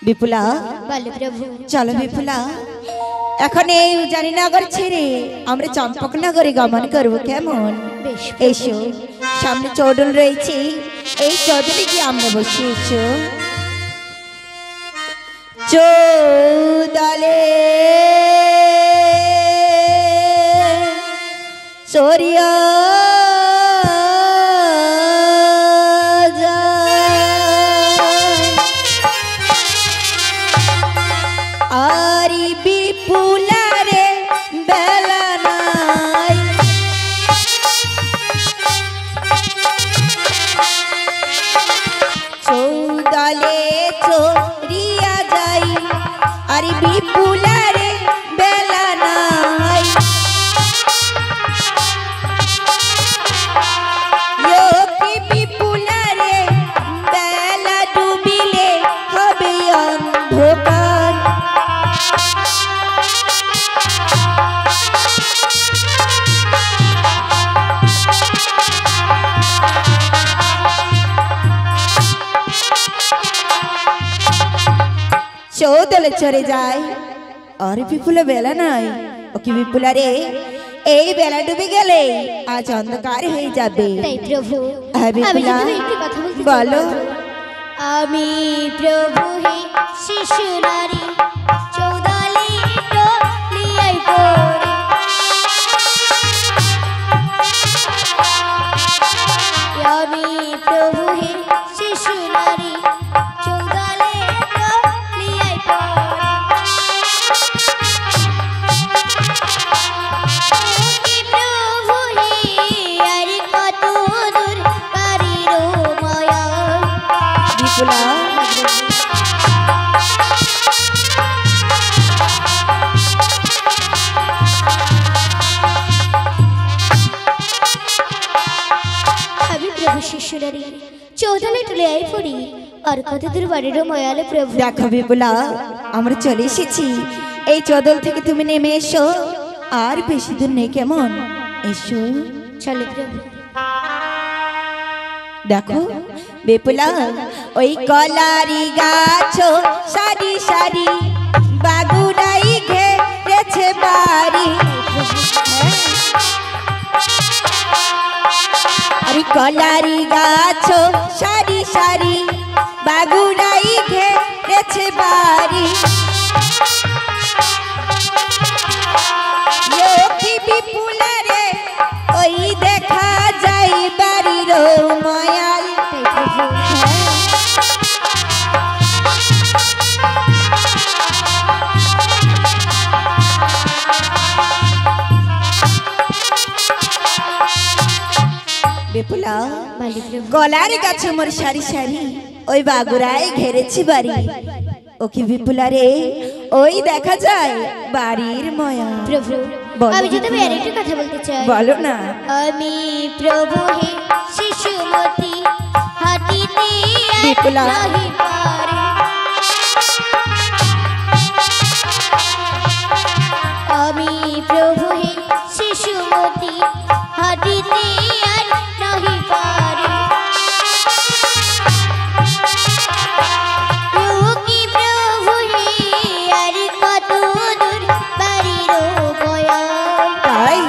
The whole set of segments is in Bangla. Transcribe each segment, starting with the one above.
বিপুলা বলো প্রভু। চলো বিপুলা, এখন এই উজানিনগর ছেড়ে আমরা চম্পকনগরে গমন করব, কেমন? বেশ এসো, সামনে চৌডল রয়েছে, এই চৌডলে গিয়ে আমরা বসে। এসো চৌদলে সরিয়া আরি বিপুলারে বেলা নাই, চৌদলে চরিয়া যাই, আরি বিপুলারে বেলা নাই। কি বিপুলারে বেলা ডুবিলে হবে অন্ধকার, চৌদলে চলে যায় আর বিপুলা বেলা নাই। ও কি বিপুলা রে, এই বেলা ডুবে গেলে আজ অন্ধকার হয়ে যাবে। তাই প্রভু, হ্যাঁ আমি বিপুলা, যদি একটু কথা বলতে চাই বলো। প্রভু। আমি প্রভু হে শিশু নারী, চৌদলে ডলিয়াই পড়ে, আমি প্রভু হে শিশু নারী, চৌদলে ডলিয়াই পড়ে, কি প্রভু হে আর কত দূর পারির মায়া। বিপুলা আমি প্রভু শিশুরারি চৌদলে টলিয়াই পড়ি, আর কত দূর বাড়ির ময়ালে প্রভু। দেখো বিপুলা, আমরা চলে এসেছি, এই চদল থেকে তুমি নেমে এসো, আর বেশি দূর নেই, কেমন? এসো। চলে প্রভু। দেখো বিপুলা, ওই কলারি গাছ সারি সারি বাগুড়াই ঘেরেছে বাড়ি, আরে কলারি গাছ সারি সারি বাগুড়াই ঘেরেছে বাড়ি, কি বিপুলা রে ওই দেখা যাই বাড়ির মায়াল। বিপুলা, গলার গাছ মোর সারি সারি ওই বাগুড়ায় ঘেরেছি বাড়ি, ও কি বিপুলা রে ওই দেখা যায় বাড়ির মায়া। প্রভু, বলো আমি যদি বিপুলা। আরেকটা কথা বলতে চাই। বলো না। আমি প্রভু হে শিশুমতি, হাঁটিতে আর বিপুলা। নাহি পারে, আমি প্রভু হে শিশুমতি, হাঁটিতে আর নাহি পারে, কি প্রভু হে আর কত দূর বাড়ির বয়া। তাই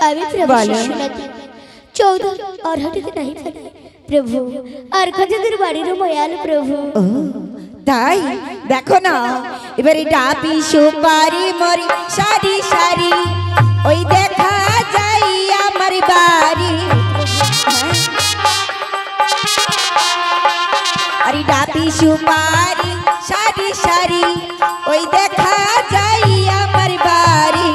আমি প্রভু বলো। শিশুনাথী চৌদল আর হাঁটিতে নাহি পারি প্রভু, আর খাজাদের বাড়ির ময়াল প্রভু। ও তাই, দেখো না এবারে ডাবি সুপারি মরি সারি সারি ওই দেখা যাই আমার বাড়ি, আরে ডাবি সুপারি সারি সারি ওই দেখা যাই আমার বাড়ি,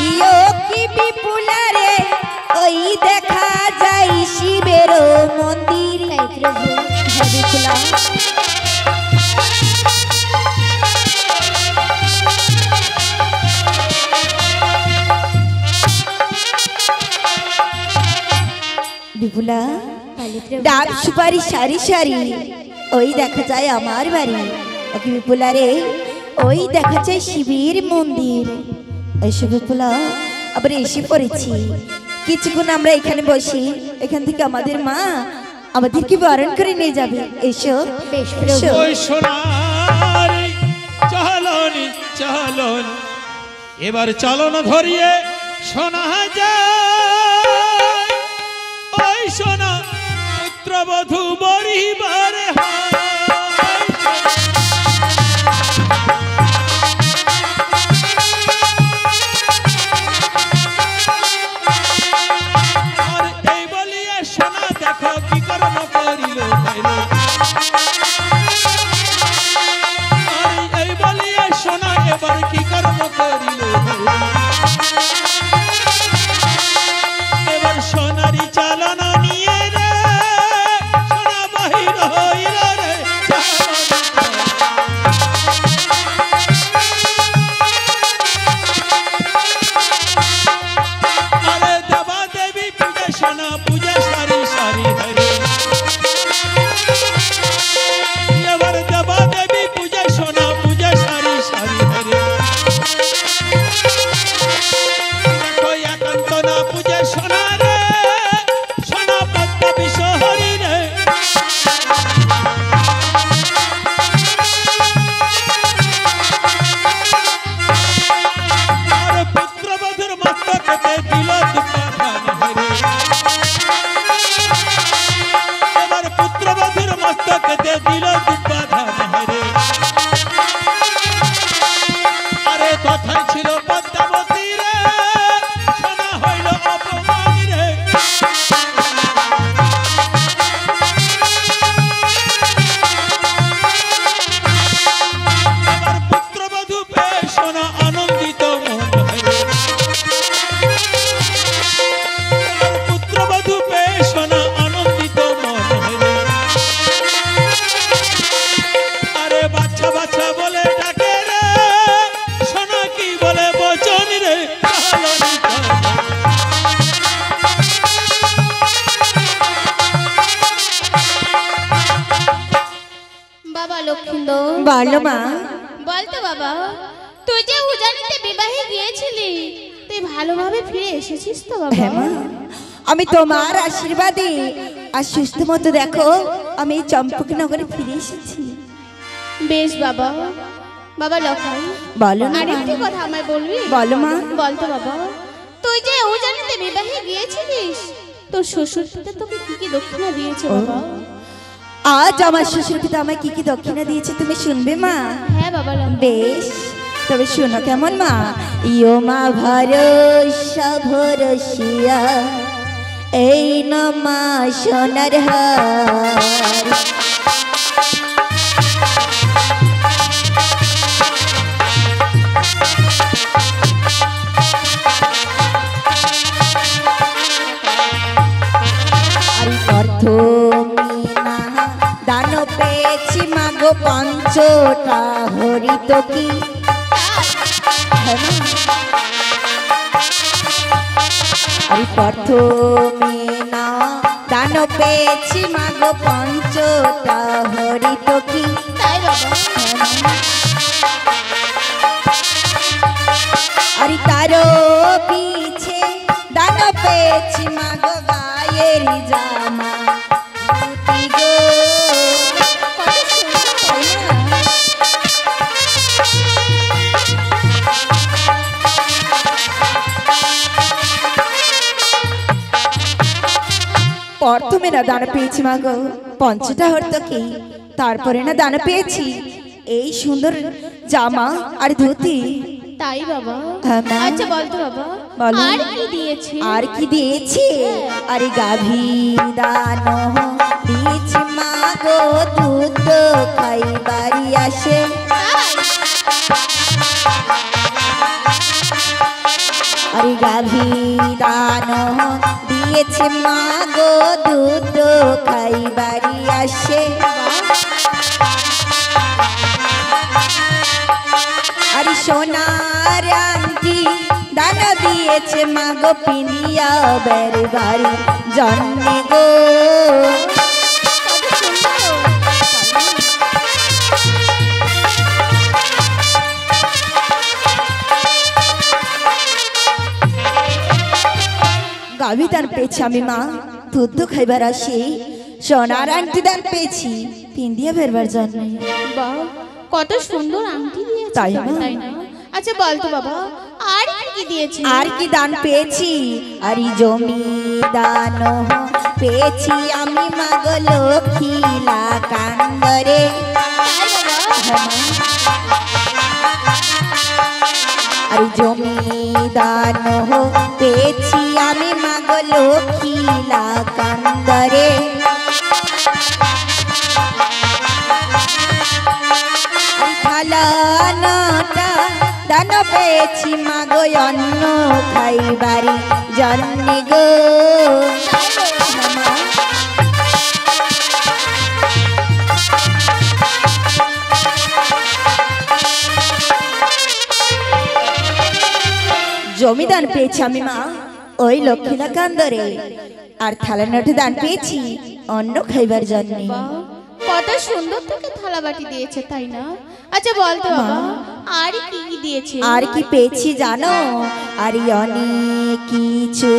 ইয়ো কি বিপুলা রে ওই দেখা যাই শিবের মন্দির। তাই প্রভু, হ্যাঁ বিপুলা। বিপুলা, বলো প্রভু। ডাব সুপারি সারি সারি ওই দেখা যায় আমার বাড়ি, ওকে বিপুলা রে, ওই দেখা যায় শিবের মন্দির। এসো বিপুলা, আবার এসে পড়েছি। কিছুক্ষণ আমরা এখানে বসি, এখান থেকে আমাদের মা আমাদেরকে বরণ করে নিয়ে যাবে। এসো বেশ এসো। প্রভু। ওই সোনারি চলনি চলন, এবার চলন ধরিয়ে শোনা যায়। ওই সোনা পুত্রবধূ বরিবার হয়। আর এই বলিয়া সোনা দেখো কি কর্ম করিল ভাইরে। আর এই বলিয়া সোনা এবার কি কর্ম করিল ভাইরে। এবার সোনারি চালন নিয়ে রে সোনা বাহির হইল রে আরে দেবা দেবী পূজা সোনা পূজা সারি সারি হরে। এবার দেবা দেবী পূজা সোনা পূজা সারি সারি হরে। দেখো একান্ত না পূজা সোনা রে সোনা পদ্ম বিষ হরি রে। আর পুত্রবধূর মস্তকেতে দিল দুপাধান হরে। এবার পুত্রবধূর মস্তকেতে দিল দুপাধান হরে। আরে কথায় ছিল পদ্মাবতী রে সোনা হইল অপমান রে। এবার পুত্রবধূ পেয়ে সোনা আনন্দিত মন হরে। এবার পুত্রবধূ পেয়ে সোনা আনন্দিত মন হরে। আরে বাচ্চা বাচ্চা বলে ডাকে রে সোনা কি বলে বচন রে। বাবা লক্ষ্মীন্দর, বলো মা। বলতো বাবা, তুই যে উজানিতে বিবাহে গিয়েছিলি, তুই ভালোভাবে ফিরে এসেছিস তো বাবা? হ্যাঁ মা, আমি তোমার আশীর্বাদে আর সুস্থ মতো দেখো আমি এই চম্পকনগরে ফিরে এসেছি। বেশ বাবা। বাবা লক্ষ্মণ, বলো না আরেকটি মা। কথা আমায় বলবি? বলো মা। বলতো বাবা, তুই যে উজানিতে বিবাহে গিয়েছিলিস, তোর শ্বশুর পিতা তোকে কি কি দক্ষিণা দিয়েছে বাবা? আজ আমার শ্বশুর পিতা আমায় কি কি দক্ষিণা দিয়েছে তুমি শুনবে মা? হ্যাঁ বাবা লক্ষ্মণ। বেশ, তবে শোনো কেমন মা। ইয়ো মা ভরসা ভরসিয়া এই না মা সোনার হার। আরে অর্থ মিনা দান পেয়েছি মাগো পঞ্চটা হরিত কি। হ্যাঁ মা। আরে প্রথমে দান পেয়েছি মাগো পঞ্চটা হরিত কি। তাই বাবা। আরে তারও পিছে দান পেয়েছি মাগো গায়ের জামা দুটি গো। কত সুন্দর। তাই না? প্রথমে না দান পেয়েছি মাগো পঞ্চটা হরত কি, তারপরে না দান পেয়েছি এই সুন্দর জামা আর ধুতি। তাই বাবা। হ্যাঁ মা। আচ্ছা বলতো বাবা, বলো। আর কি দিয়েছে? আর কি দিয়েছে? আরে গাভী দান দিয়েছি মাগো দুধ খাই বাড়ি আসে। আরে গাভী দান দিয়েছে মাগো দুধ খাই বাড়ি আসে। আরে সোনার আংটি দান দিয়েছে মাগো পিনিয়া বের বাড়ি জন্মে গো। কত সুন্দর। গাভী দান পেয়েছি আমি মা, দুধ খাইবার আসি সোনার আংটি দান পেয়েছি পিন্দিয়া ফেরবার জন্য। বাহ, কত সুন্দর আংটি দিয়েছে, তাই না? তাই না? আচ্ছা বলতো বাবা, আর কি দিয়েছে? আর কি দান পেয়েছি? আর এই জমি দান পেয়েছি আমি মাগো লক্ষ্মীলা কান্দরে। আর জমি দান পেয়েছি আমি মাগো লক্ষ্মীলা কান্দরে। থালানাটা দান পেয়েছি মাগো অন্ন খাইবারি জন্যে গো। জমিদান পেয়েছি আমি মা ওই লক্ষ্মীলা কান্দরে। আর থালানাটা দান পেয়েছি অন্ন খাইবার জন্যে। বাহ, কত সুন্দর তোকে থালা বাটি দিয়েছে, তাই না? আচ্ছা বলতো বাবা, আর কি কি দিয়েছে? আর কি পেয়েছি জানো? আর অনেক কিছু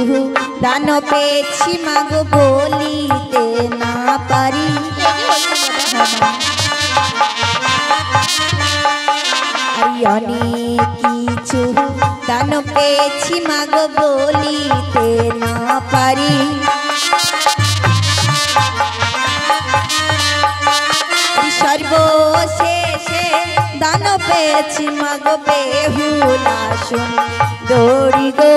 দান পেয়েছি মাগো বলিতে না পারি। আর অনেক কিছু দান পেয়েছি মাগো বলিতে না পারি। সর্বশেষে দান পেয়েছি মাগো বেহুলা সুন্দরী গো।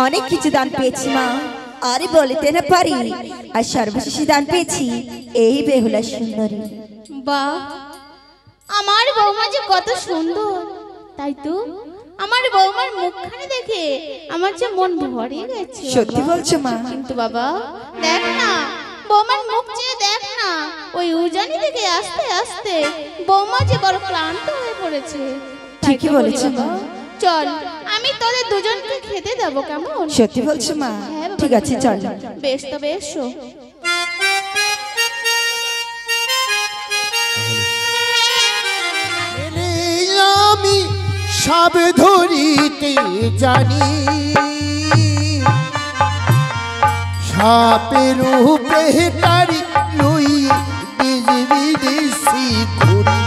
অনেক কিছু দান পেয়েছি মা, আরে বলিতে না পারি। আর সর্বশেষে দান পেয়েছি এই বেহুলা সুন্দরী। বাহ, আমার বৌমা যে কত সুন্দর, তাই তো? আমার বৌমার মুখখানে দেখে আমার যে মন ভরে গেছে। সত্যি বলছো মা? কিন্তু বাবা দেখ না, বৌমার মুখ চেয়ে দেখ না, ওই উজানি থেকে আস্তে আস্তে বৌমা যে বড় ক্লান্ত হয়ে পড়েছে। ঠিকই বলেছো মা। চল আমি তোদের দুজনকে খেতে দেবো, কেমন? সত্যি বলছো মা? হ্যাঁ বাবা, ঠিক আছে চল। বেশ তো বেশ। আমি সব ধরিতে জানি, সাপের রূপে তারি লই দেশ বিদেশি ঘুরি।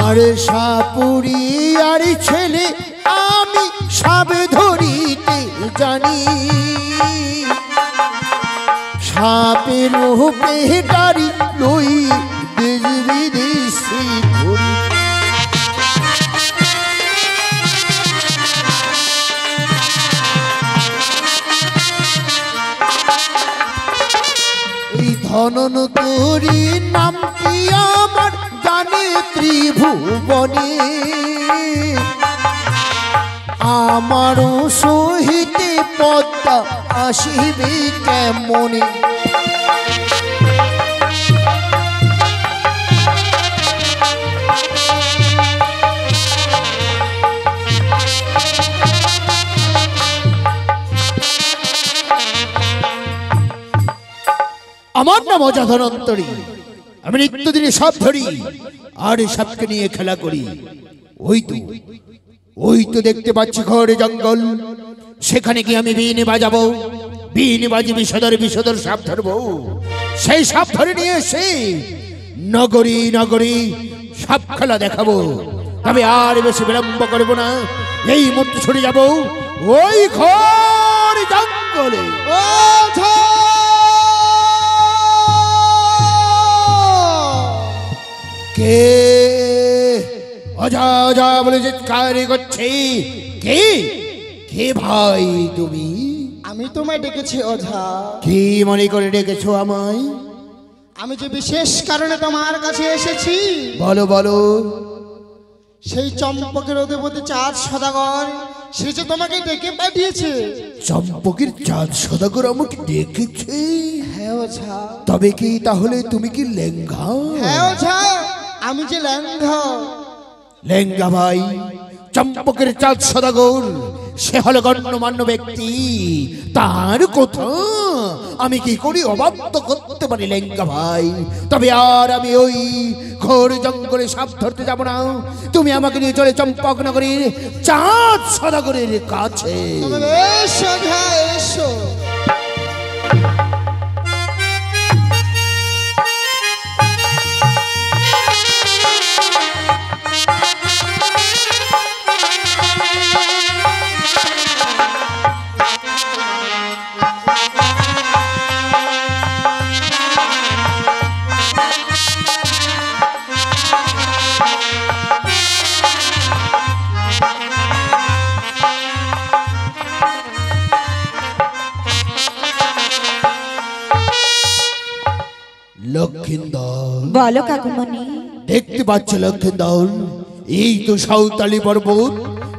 আর সাপুরি আর ছেলে আমি সব ধরিতে জানি, সাপের রূপে দাড়ি লই দেশ বিদেশি ঘুরি। এই ধনন তোরি নামটি আমার জানে ত্রিভুবনে, আমারও সহিতে পদ্মা আসিবে কেমনে। আমার নাম অজাধনন্তরী, আমি নিত্যদিনে সাপ ধরি আর সাপকে নিয়ে খেলা করি। ওই তো দেখতে পাচ্ছি ঘরে জঙ্গল, সেখানে গিয়ে আমি বীণ বাজাবো, বীণ বাজি বিষধর সাপ ধরবো। সেই সাপ ধরে নিয়ে এসে নগরী নগরী সাপ খেলা দেখাবো। তবে আর বেশি বিলম্ব করবো না, এই মুহূর্তে ছড়ে যাবো ওই ঘর জঙ্গলে। কে অজা অজা বলে চিৎকার করছে? কে কে ভাই তুমি? আমি তোমায় ডেকেছি ওঝা। কি মনে করে ডেকেছো আমায়? আমি যে বিশেষ কারণে তোমার কাছে এসেছি। বলো বলো। সেই চম্পকের অধিপতি চাঁদ সদাগর সে যে তোমাকে ডেকে পাঠিয়েছে। চম্পকের চাঁদ সদাগর আমাকে ডেকেছে। হ্যাঁ ওঝা। তবে কি তাহলে তুমি কি লেঙ্গা? হ্যাঁ ওঝা, আমি যে ল্যাংঘা। লেঙ্গা ভাই, চম্পকের চাঁদ সদাগর সে হলো গণ্যমান্য ব্যক্তি, তার কথা আমি কি করি অবাধ্য করতে পারি লেঙ্গা ভাই? তবে আর আমি ওই ঘোর জঙ্গলে সাপ ধরতে যাব না। তুমি আমাকে নিয়ে চলে চম্পক নগরীর চাঁদ সদাগরের কাছে। তবে এসো ওঝা, এসো। লক্ষিন্দর, বলো কাকুমণি। দেখতে পাচ্ছ লক্ষিন্দর, এই তো সাঁওতালি পর্বত,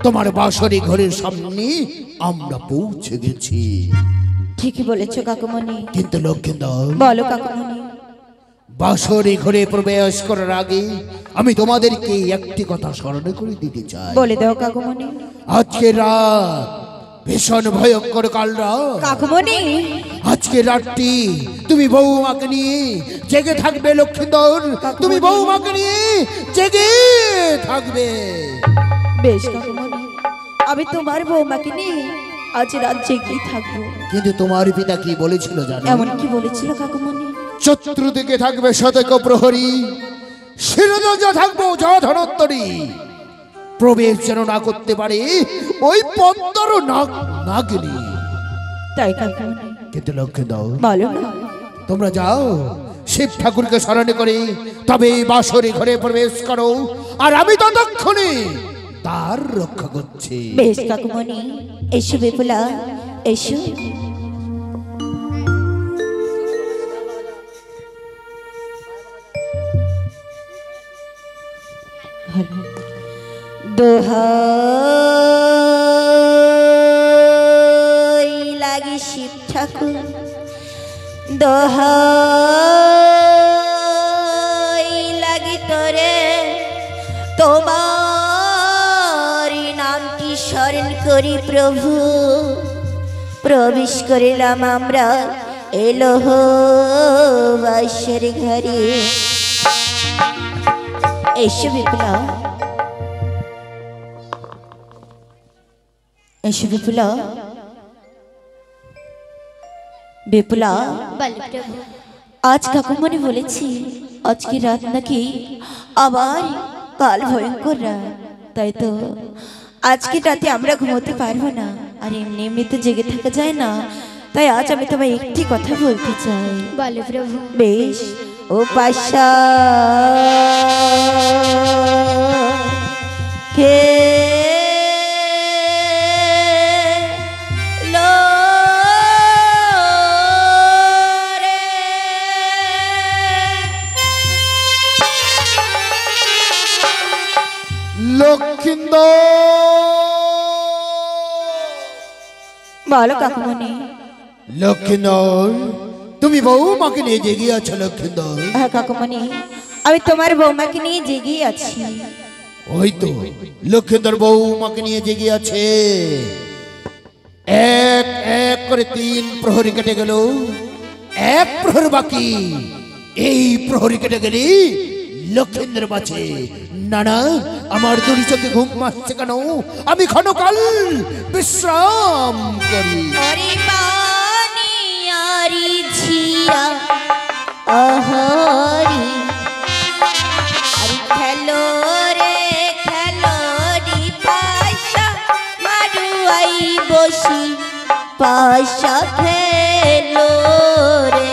তোমার বাসরি ঘরের সামনে আমরা পৌঁছে গেছি। ঠিকই বলেছো কাকুমণি। কিন্তু লক্ষিন্দর, বলো কাকুমণি। বাসরি ঘরে প্রবেশ করার আগে আমি তোমাদেরকে একটি কথা স্মরণ করে দিতে চাই। বলে দাও কাকুমণি। আজকে রাত ভীষণ ভয়ঙ্কর কাল রাত। কাকুমণি, আজকে রাতটি তুমি বৌমাকে নিয়ে জেগে থাকবে লক্ষিন্দর, তুমি বৌমাকে নিয়ে জেগে থাকবে। বেশ কাকুমণি, আমি তোমার বৌমাকে নিয়ে আজ রাত জেগেই থাকবো। কিন্তু তোমার পিতা কি বলেছিল জানো? এমন কি বলেছিল কাকুমণি? চতুর্দিকে থাকবে শতক প্রহরী, শিরোদরজা থাকবো ধনত্তরী, প্রবেশ যেন না করতে পারে ওই পন্তর নাগিনী। তাই কাকুমণি। কিন্তু লক্ষিন্দর, বলো না। তোমরা যাও শিব ঠাকুরকে স্মরণ করে তবে এই বাসরে ঘরে প্রবেশ করো, আর আমি ততক্ষণে তার রক্ষা করছি। বেশ কাকুমণি, এসো বিপুলা, এসো। দোহাই লাগে শিব ঠাকুর, দোহাই লাগে তোরে, তোমার নামটি স্মরণ করি প্রভু। প্রবেশ করিলাম আমরা এলোহ বাসর ঘরে। এসো বিপুলা, এসো বিপুলা। বিপুলা, বলো প্রভু। আজ কাকুমণি বলেছি আজকে রাত নাকি আবার কাল ভয়ঙ্কর রাত, তাই তো আজকে রাতে আমরা ঘুমোতে পারবো না, আর এমনি এমনি তো জেগে থাকা যায় না। তাই আজ আমি তোমায় একটি কথা বলতে চাই। বলো প্রভু। বেশ, ও পাশা কে লো রে। লক্ষিন্দর, বলো কাকুমণি। লক্ষিন্দর, তুমি বৌমাকে নিয়ে জেগে আছো লক্ষিন্দর? হ্যাঁ কাকুমণি, আমি তোমার বৌমাকে নিয়ে জেগেই আছি। ওই তো লক্ষিন্দর বৌমাকে নিয়ে জেগে আছে। এক এক করে 3 প্রহরী কেটে গেল, 1 প্রহর বাকি। এই প্রহরী কেটে গেলি লক্ষিন্দর বাঁচে না। না, আমার দুই চোখে ঘুম আসছে কেন? আমি ক্ষণকাল বিশ্রাম করি। ওরে পানি আরি ঝিয়া অহরি, আরে খেলো রে খেলো রি পাশা, মারুয়াই বসি পাশা খেলো রে।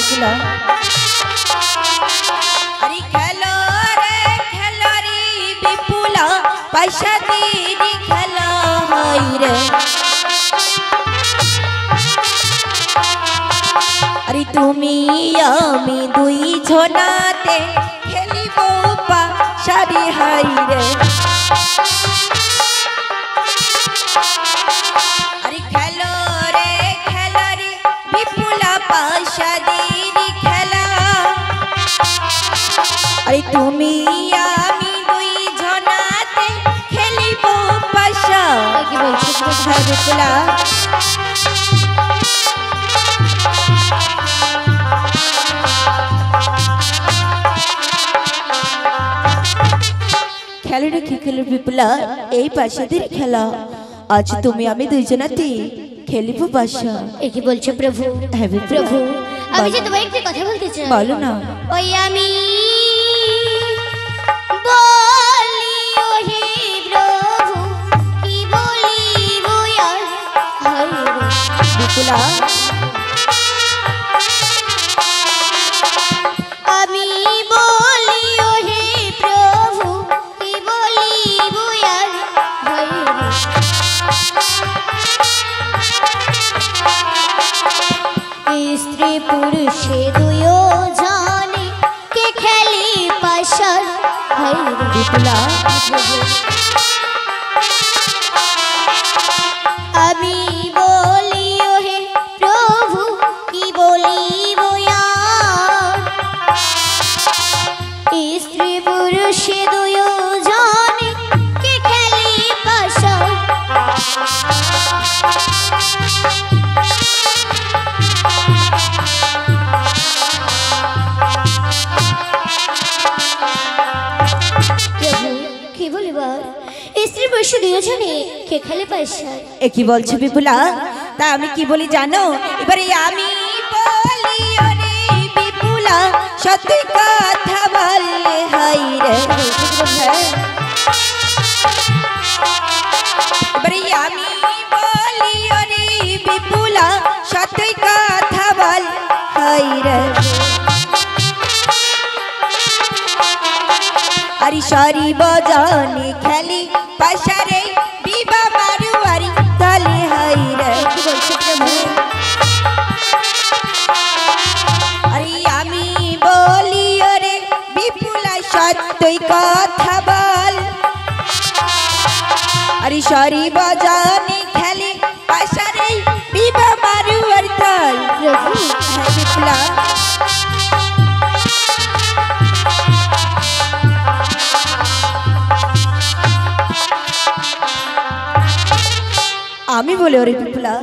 বিপুলা আরে খেলো রে বিপুলা পয়সা দিয়ে খেলা হয় রে আরে তুমি আমি দুই জনাতে খেলিব পাশারি হাই রে আরে খেলো রে বিপুলা পয়সা দিয়ে খেলা আরে তুমি আমি দুই জনাতে খেলিব পাশা কি বলছো হ্যাঁ বিপুলা খেলাটা কি খেলো বিপুলা এই পাশাদের খেলা আজ তুমি আমি দুইজনাতে খেলিব পাশা কি বলছো প্রভু হ্যাঁ প্রভু আমি যে তোমায় একটি কথা বলতে চাই বলো না ওই আমি বলি ও হে প্রভু কি বলিব আর হায় রে বিপুলা আমি বলি ও হে প্রভু কি বলিব আর হায় রে স্ত্রী পুরুষে দুজনে কে খেলি পাশার হায় রে বিপুলা আমি বলি ও হে প্রভু কি বলিব আর স্ত্রী পুরুষে দুজনে কে খেলি পাশার প্রভু কি বলিবার স্ত্রী পুরুষ দুজনে কে খেলে পাশার এ কি বলছো বিপুলা তা আমি কি বলি জানো এবারে আমি বলি ওরে বিপুলা সত্যি কথা বললে হাই রে হ্যাঁ। এবারে আমি বলি ওরে বিপুলা সত্যি কথা বল হাই রে আরে সারি বাজানে খেলি পাশারে বিবা মারুয়ারি তালে হাই রে কি বলছো প্রভু আরে আমি বলি ওরে বিপুলা সত্যই কথা বল আরে সারি বাজানে খেলি পাশারে বিবা মারুয়ারি তাল প্রভু হ্যাঁ বিপুলা আমি বলে ওরে বিপুলা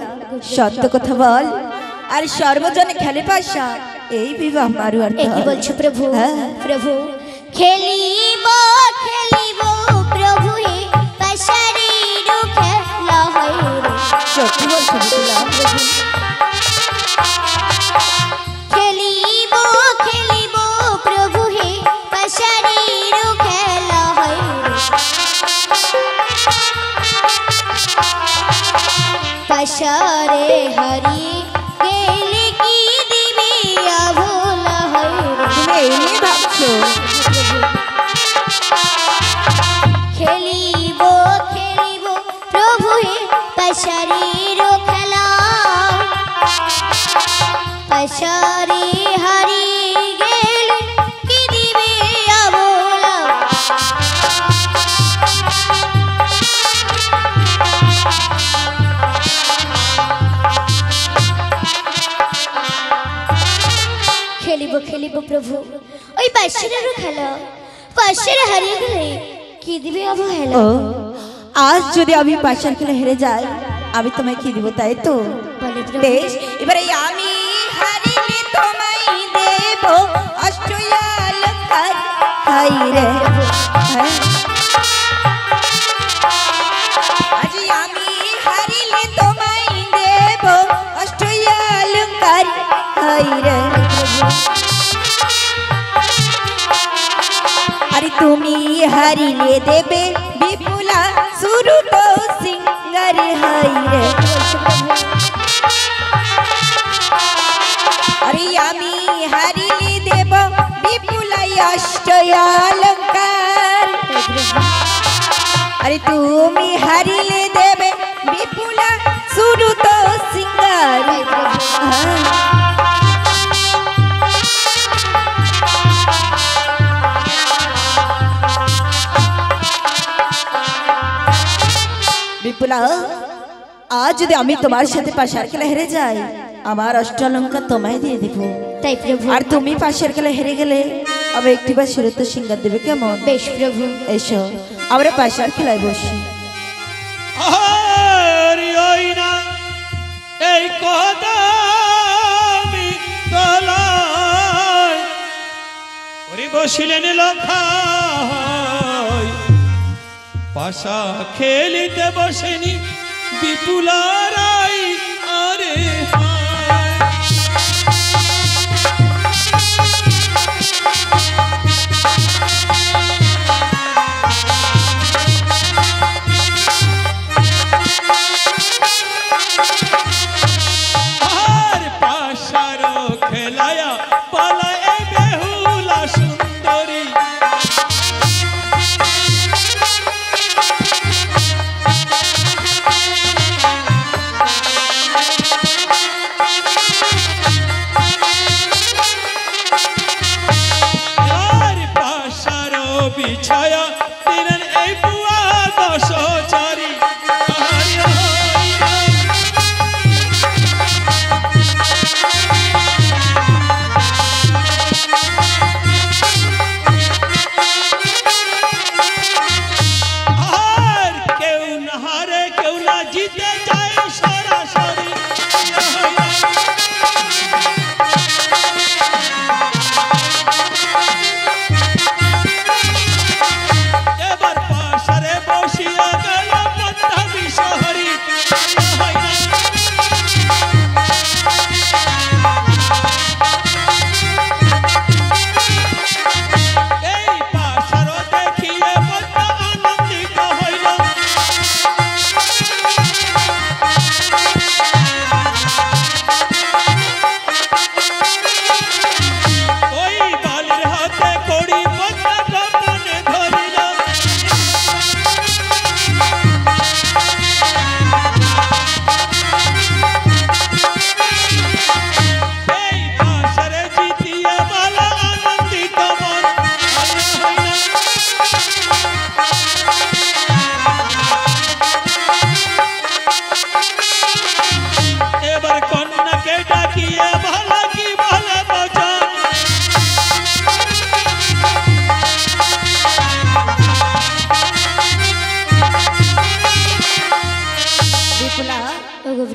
সত্য কথা বল আর সর্বজনে খেলে পাশা এই বিবাহ মারু আর কি বলছো প্রভু হ্যাঁ। প্রভু খেলিব খেলিব প্রভু হে পাশারির খেলা হয় রে সত্যি বলছো বিপুলা খেলিব খেলিব প্রভু হে পাশারির খেলা হয় রে পাশারে হারি গেলে কি দিবি আভোলা হয় রে তুমি এই নিয়ে ভাবছো খেলিব খেলিব প্রভু হে পাশারির খেলা পাশারি হারি গেলে কি দিবে আবোলা খেলিব খেলিব প্রভু ওই পাশারেরও খেলা পাশারে হারিয়ে গেলে কি দিবে অবহেলা ও আজ যদি আমি পাশার খেলে হেরে যাই আমি তোমায় কি দিব তাই তো বলে প্রভু বেশ এবারে আমি হারিলে তোমায় দেব অষ্টয়ালঙ্কার হাই রে হ্যাঁ আজ আমি হারিলে তোমায় দেব অষ্টয়ালঙ্কার হাই রে আরে তুমি হারিলে দেবে বিপুলা শুরু তো সিঙ্গার হাই রে আরে আমি আরে তুমি হারিলে দেবে বিপুলা শুরু তো সিঙ্গার বিপুলা আজ যদি আমি তোমার সাথে পাশার খেলা হেরে যাই আমার অষ্টলঙ্কা তোমায় দিয়ে দিব তাই প্রভু। আর তুমি পাশের খেলা হেরে গেলে আমি একটিবার সুরত সিঙ্গার দেবে কেমন? বেশ প্রভু। এসো আমরা পাশার খেলায় বসি। ওই না এই কদমি তলায় ওরে বসিলেন লখায় পাশা খেলিতে বসেনি বিপুলারাই আরে বিছায়া দিলেন এই বুয়া দশচারী আর কেউ না হারে কেউ না জিতে যায় সরাসরি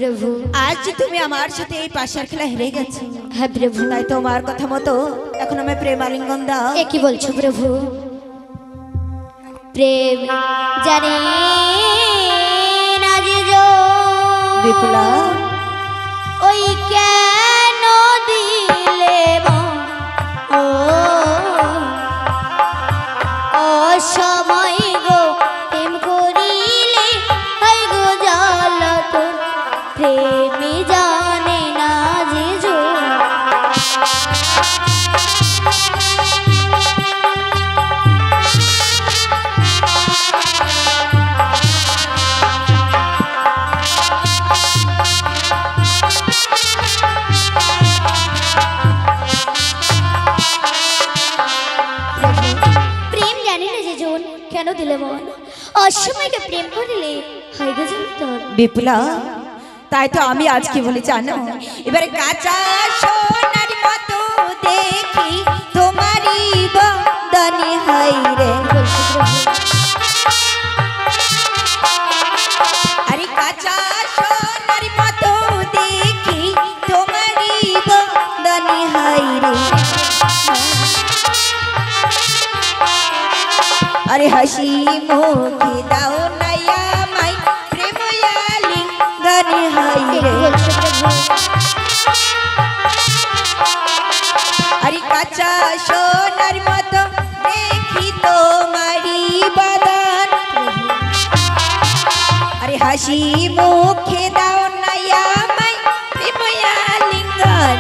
প্রভু। আজ তুমি আমার সাথে এই পাশার খেলা হেরে গেছো। হ্যাঁ প্রভু। তাই তোমার কথা মতো এখন আমি প্রেম আলিঙ্গন দাও। এ কি বলছো প্রভু? প্রেম জানে না যে বিপুলা ওই কেন দিলে ও অসময় গো প্রেম করিলে হয় গো জ্বালাতন প্রেমে জানে না যে প্রেম জানে না যে জন কেন দিলে মন অসময়কে প্রেম করিলে হয় গো জ্বালাতন। বিপুলা তাই তো আমি আজ কি বলি জানো, এবারে কাঁচা সোনার মতো দেখি তোমারই বদনে হাই রে। আরে কাঁচা সোনার মতো দেখি তোমারই বদনে হাই রে। আরে হাসি মুখে দাও নাইয়া মাই প্রেময়ালি গানে হাই রে। আরে কাঁচা সোনার মতো দেখি তোমারি বাদান, আরে হাসি মুখে দাও নাইয়া মাই প্রেময়ালি গান।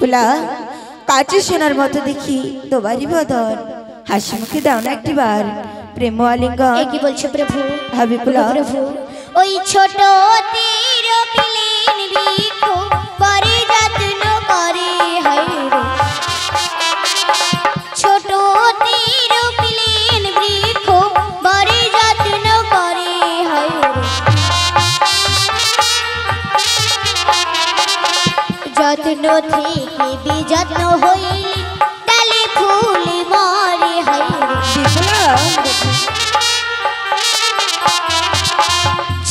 বিপুলা কাছে সোনার মতো দেখি তোমারই বদন হাসি মুখে দাও না একটিবার প্রেম আলিঙ্গন। কি বলছো প্রভু? হ্যাঁ বিপুলা। প্রভু ওই ছোট তীর পিলিন বৃক্ষ পরে যত্ন করে হায় রে, ছোট তীর পিলিন বৃক্ষ পরে যত্ন করে হায় রে, যত্ন থেকে বিযত্ন হইলে ডালে ফুল মরে হায় রে।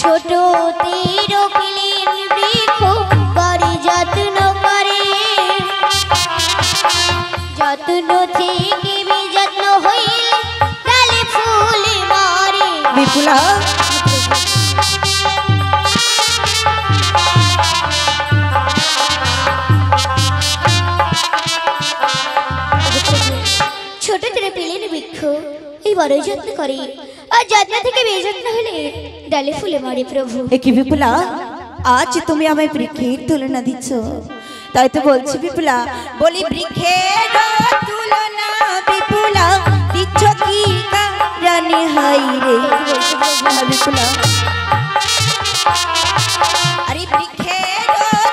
ছোট তীর পিলিন বৃক্ষ পরে যত্ন করে, যত্ন থেকে বিযত্ন হইলে ডালে ফুল মরে। বিপুলা ছোট তীর পিলিন বৃক্ষ এই বড় যত্ন করে, আর যত্ন থেকে বেযত্ন হলে ডালে ফুলে মরে প্রভু। কি বিপুলা আজ তুমি আমায় বৃক্ষের তুলনা দিচ্ছ, তাই তো বলছি বিপুলা, বলি বৃক্ষের তুলনা বিপুলা দিচ্ছ কি কারণে হাই রে বিপুলা। আরে বৃক্ষের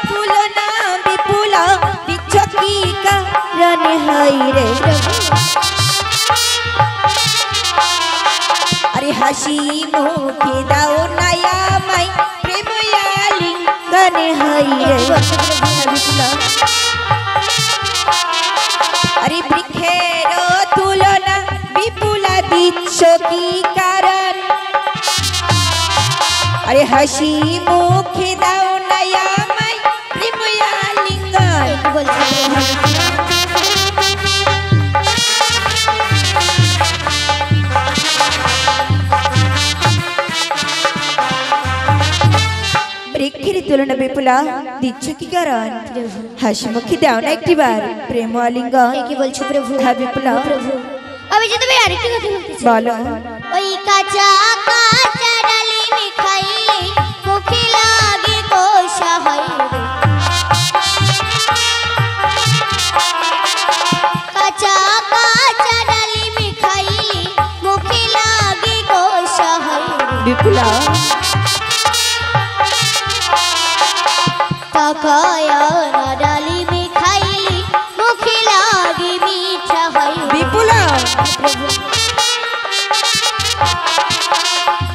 তুলনা বিপুলা দিচ্ছ কি কারণে হাই রে, আরে হাসি মুখে দাও নায়া মাই প্রেম আলিঙ্গনে হাই রে বিপুলা। আরে বৃক্ষের তুলনা বিপুলা দিচ্ছ কি কারণ, আরে হাসি মুখে দাও নায়া মাই প্রেম আলিঙ্গন। বৃক্ষের তুলনা বিপুলা দিচ্ছ কি কারণ, হাসি মুখে দাও না একটিবার প্রেম আলিঙ্গন। কি বলছো প্রভু? হ্যাঁ বিপুলা। প্রভু আমি যে তুমি আরেকটি কথা বলতে চাই। বলো। ওই কাঁচা কাঁচা ডালিম খাইলে মুখে লাগে কষা হয় রে, কাঁচা কাঁচা ডালিম খাইলে মুখে লাগে কষা হয় রে, বিপুলা পাকায়া না ডালিম খাইলে মুখে লাগে মিঠা হয় রে। বিপুলা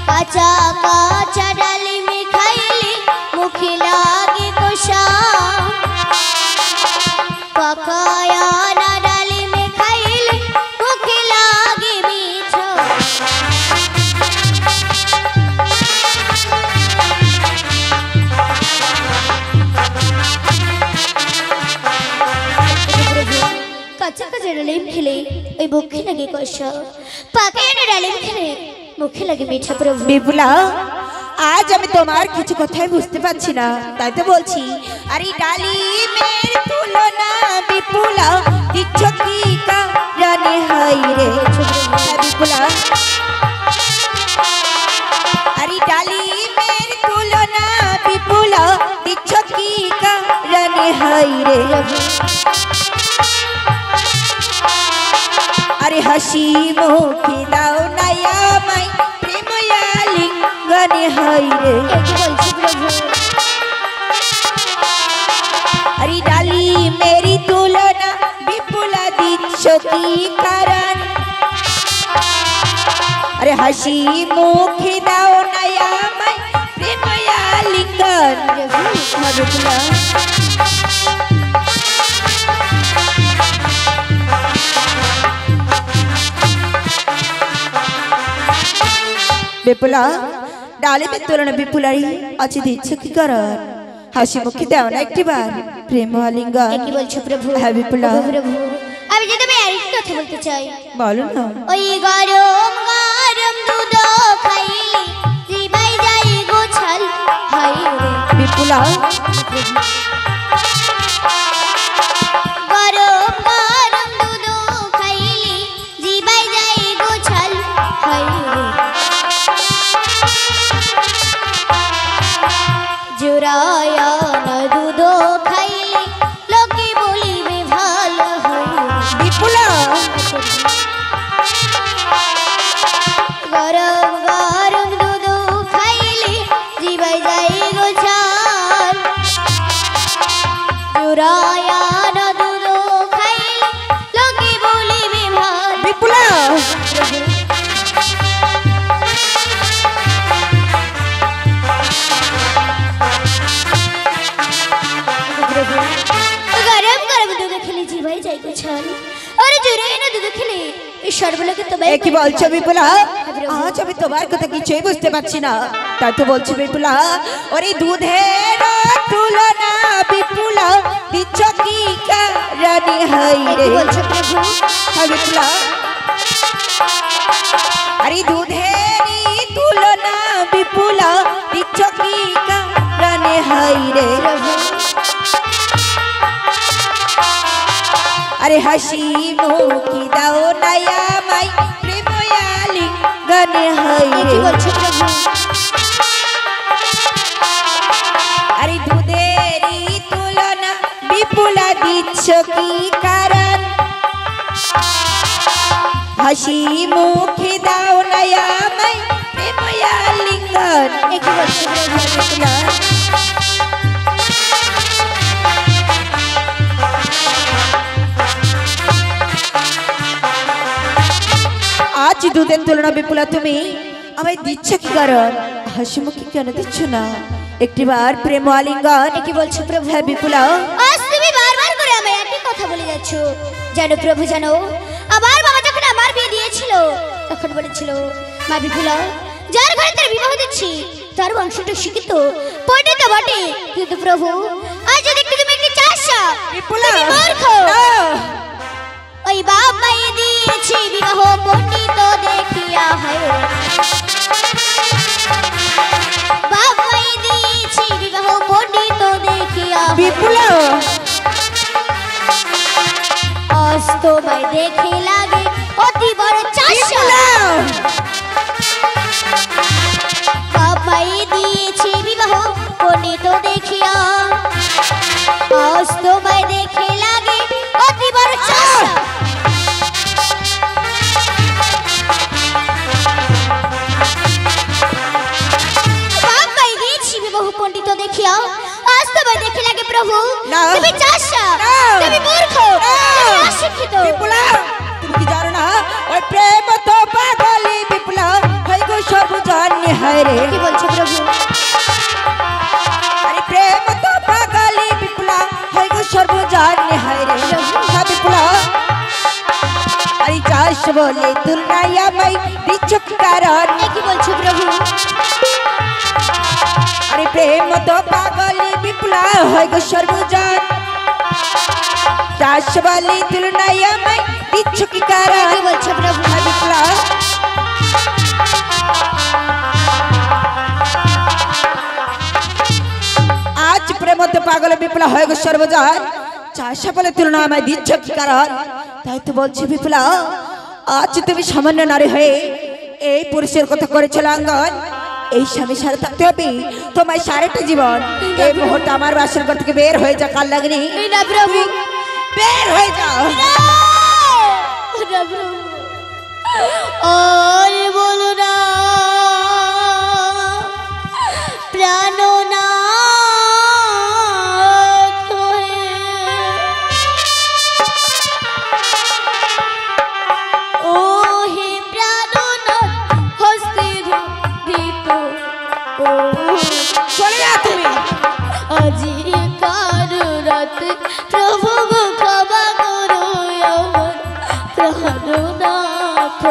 কাঁচা কাঁচা ডালিম খাইলে মুখে লাগে কষা, পাকায়া না ডালিম খাইলে মুখে লাগে মিঠা। কাঁচা কাঁচা ডালিম খেলে ওই মুখে লাগে কষা, পাকায়া না ডালিম খেলে মুখে লাগে মিঠা প্রভু। বিপুলা আজ আমি তোমার কিছু কথাই বুঝতে পারছি না, তাই তো বলছি। আরে ডালিমের তুলনা বিপুলা দিচ্ছ কি কারণে হাই রে বিপুলা। আরে ডালিমের তুলনা বিপুলা দিচ্ছ কি কারণে হাই রে, আরে হাসি মুখে দাও নায়া মাই প্রেম আলিঙ্গনে হাই রে। কি বলছো প্রভু? আরে ডালি মেরি তুলনা বিপুলা দিচ্ছ কি কারণ, আরে হাসি মুখে দাও নায়া মাই প্রেম আলিঙ্গন। বিপুলা বিপুলা ডালিমের তুলনা বিপুলারি আছে দিচ্ছ কি কারণ, হাসি মুখে দাও না একটিবার প্রেম আলিঙ্গন। কি বলছো প্রভু? হ্যাঁ বিপুলা। প্রভু আমি যে তুমি আরেকটি কথা বলতে চাই। বলো না। ওই গরম গরম দুধ খাইলে জিবাই যাই গোছাল হাই রে বিপুলা গরম গরম দুধ খাইলে জিবাই যাই গোছাল হাই রে, জোড়ায়া না দুধ খাইলে লোকে বলিব সর্বলোকে তো এ কি বলছো বিপুলা? আজ আমি তোমার কথা কিছুই বুঝতে পারছি না। তাই তো বলছি বিপুলা, ওরে দুধের তুলনা বিপুলা দিচ্ছ কি কারণে হাই এ রে? কি বলছো প্রভু? হ্যাঁ বিপুলা, আরে দুধেরই তুলনা বিপুলা দিচ্ছ কি কারণে হাই রে? প্রভু আরে হাসি মুখি দাও নায়া মাই প্রেময়ালি গানে হাই এ রে। কি বলছো প্রভু? আরে দুধেরই তুলনা বিপুলা দিচ্ছ কি কারণ? হাসি মুখে দাও নায়া মাই প্রেময়ালি গান। এ কি বলছো প্রভু? বিপুলা, আজ দুধের তুলনা বিপুলা তুমি আমায় দিচ্ছ কি কারণ? হাসি মুখে কেন দিচ্ছ না একটিবার প্রেম আলিঙ্গন? এ কি বলছো প্রভু? হ্যাঁ বিপুলা, আজ তুমি বারবার করে আমায় একই কথা বলে যাচ্ছ। জানো প্রভু জানো, আমার বাবা যখন আমার বিয়ে দিয়েছিল তখন বলেছিল, মা বিপুলা, যার ঘরে তার বিবাহ দিচ্ছি তার বংশটা শিক্ষিত পণ্ডিত বটে, কিন্তু প্রভু আজ যদি তুমি একটি চাষা বিপুলা, তুমি মূর্খ। না। ওই বাবাই দিয়েছি বিবাহ পণ্ডিত দেখিয়া হয়, বাবাই দিয়েছি বিবাহ পণ্ডিত দেখিয়া হয়। বিপুলা, অস্তময় দেখে লাগে অতি বড় চাষা, বিপুলা, বাবাই দিয়েছি বিবাহ পণ্ডিত দেখিয়া, অস্তময় দেখে লাগে অতি বড় চাষা। বাবাই দিয়েছি বিবাহ পণ্ডিত দেখিয়া, অস্তময় দেখে লাগে প্রভু না। তুমি চাষা, না। তুমি মূর্খ, না। তুমি অশিক্ষিত। বিপুলা, তুমি কি জানো না ওই প্রেম তো পাগলি বিপুলা হই গো সর্বজন্যে হায় রে? কি বলছো প্রভু? আরে প্রেম তো পাগলি বিপুলা হই গো সর্বজন্যে হায় রে? হ্যাঁ বিপুলা, আরে চাষ বলে তুলনায় আমায় দিচ্ছ কি কারণ? এ কি বলছো প্রভু? আরে প্রেম তো পাগলি বিপুলা হয় গো সর্বজন, চাষ বলে তুলনায় আমায় দিচ্ছ কি কারণ? কি বলছো প্রভু? হ্যাঁ বিপুলা, আজ প্রেম তো পাগল বিপুলা হয় গো সর্বজন, চাষ বলে তুলনা আমায় দিচ্ছ কি কারণ? তাই তো বলছি বিপুলা, আজ তুমি সামান্য নারী হয়ে এই পুরুষের কথা করেছো লাঙ্গন। এই স্বামী সাথে থাকতে হবে তোমায় সারাটা জীবন। এই মুহূর্তে আমার বাসর ঘর থেকে বের হয়ে যা, কাল লাগনি না প্রভু, বের হয়ে যাও। না প্রভু, আর বলো না প্রাণনা ও হে প্রাণনা হস্তে ধৃত ও চলে যা তুমি। আজি কারো রাতে প্রভু গো ক্ষমা করো আমার প্রাণনাথ।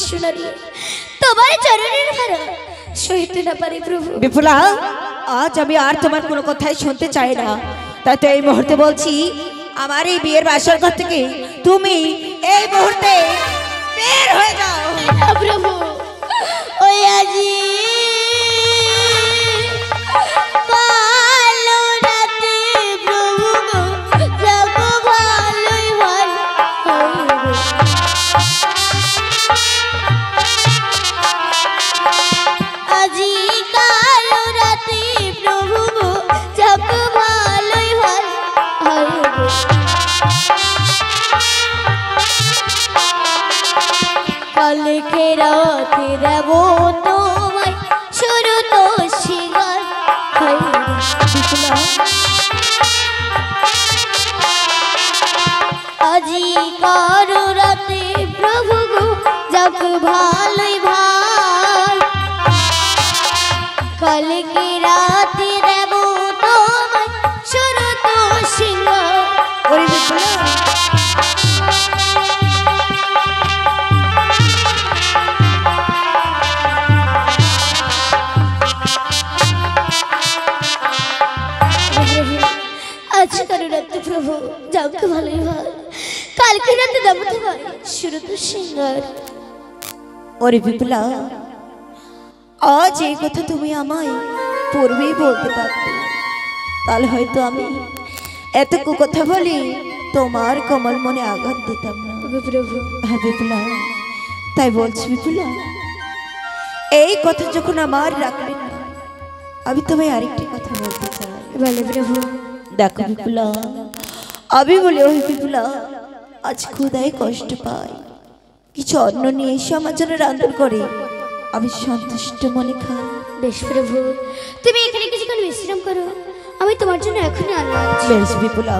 সোনারি তোমার চরণের ভার সহিতে না পারি প্রভু। বিপুলা, আজ আমি আর তোমার কোনো কথাই শুনতে চাই না। তাই তো এই মুহূর্তে বলছি, আমার এই বিয়ের বাসর ঘর থেকে তুমি এই মুহূর্তে বের হয়ে যাও। না প্রভু, ওই আজি কালো রাতে প্রভু যাবো ভালোই ভালো। আজি কালো রাতে প্রভু যাবো ভালোই ভালো। কালকে রাতে দেব তোমায় শুরু তো শিগার। আজি কারো রাতে প্রভু গো যাক ভালোই ভাল। কালকে রাতে দেব তোমায় শুরু তো শিগার। ওরে বিপুলা, আজ কারো রাতে প্রভু যাক ভালোই ভাল। কালকে রাতে দেব তোমায় শুরু তো শিগার। ওরে বিপুলা, আজ এই কথা তুমি আমায় পূর্বেই বলতে পারতে, তাহলে হয়তো আমি এত কথা বলি তোমার কমল মনে আঘাত দিতাম না। প্রভু হ্যাঁ বিপুলা, তাই বলছি বিপুলা, এই কথা যখন আমার রাখলেন না, আমি তোমায় আরেকটি কথা বলতে চাই। বলে প্রভু। দেখো বিপুলা, আমি বলি ওই বিপুলা, আজ ক্ষুধায় কষ্ট পাই, কিছু অন্ন নিয়ে এসে আমার জন্য রান্না করে আমি সন্তুষ্ট মনে খাই। বেশ প্রভু, তুমি এখানে কিছুক্ষণ বিশ্রাম করো, আমি তোমার জন্য এখনই আনলাম। বেশ বিপুলা।